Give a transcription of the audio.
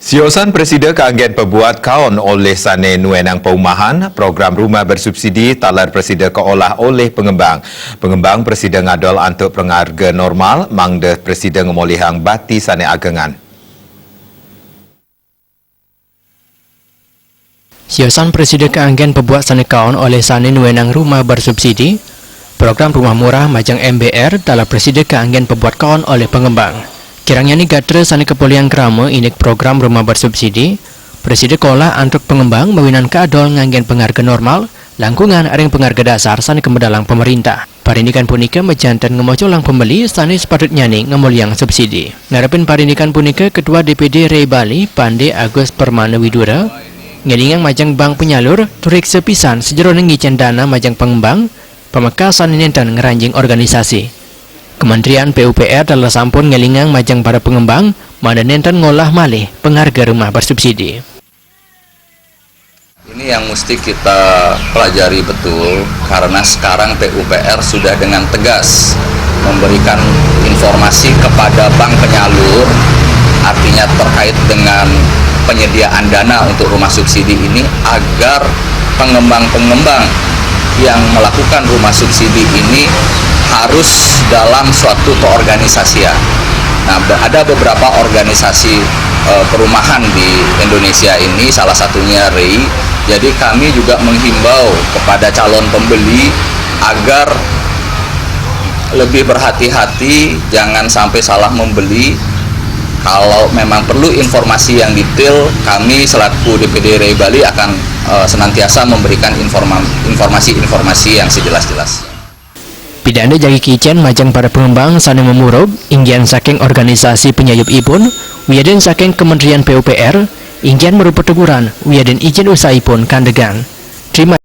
Siosan Presiden keanggen pebuat kaon oleh Sane Nuenang Perumahan, program rumah bersubsidi talar Presiden keolah oleh pengembang. Pengembang Presiden ngadol untuk pengharga normal, mangde Presiden ngemolihang bati Sane agengan. Siosan Presiden keanggen pebuat Sane kaon oleh Sane Nuenang rumah bersubsidi, program rumah murah majang MBR talar Presiden keanggen pebuat kaon oleh pengembang. Kirangnya ni gatra Sane Kepolisian Krama inik program rumah bersubsidi, Presiden kolah untuk pengembang mawinan kadol nganggen pengharga normal, langkungan areng pengharga dasar Sane kemedalang pemerintah. Parindikan punika mejantan ngemocolang pembeli Sane sepatutnya ni ngemuliang subsidi. Ngarepin parindikan punika Ketua DPD Rei Bali Pande Agus Permana Widura, ngelingang majang bank penyalur turik sepisan sejeroning ngicen dana majang pengembang, pemekasan nenten ngeranjing organisasi. Kementerian PUPR telah sampun ngelingang majang para pengembang mana nenten ngolah malih pengharga rumah bersubsidi. Ini yang mesti kita pelajari betul karena sekarang PUPR sudah dengan tegas memberikan informasi kepada bank penyalur, artinya terkait dengan penyediaan dana untuk rumah subsidi ini agar pengembang-pengembang yang melakukan rumah subsidi ini harus dalam suatu keorganisasian. Nah, ada beberapa organisasi perumahan di Indonesia ini, salah satunya REI. Jadi kami juga menghimbau kepada calon pembeli agar lebih berhati-hati, jangan sampai salah membeli. Kalau memang perlu informasi yang detail, kami selaku DPD Rei Bali akan senantiasa memberikan informasi-informasi yang sejelas-jelas. Pidana jagi kicen majang para pengembang Sane memurub, inggian saking organisasi penyayup ipun, wiaden saking Kementerian PUPR, inggian merupakan teguran, wiaden izin usaha ipun kandegan. Terima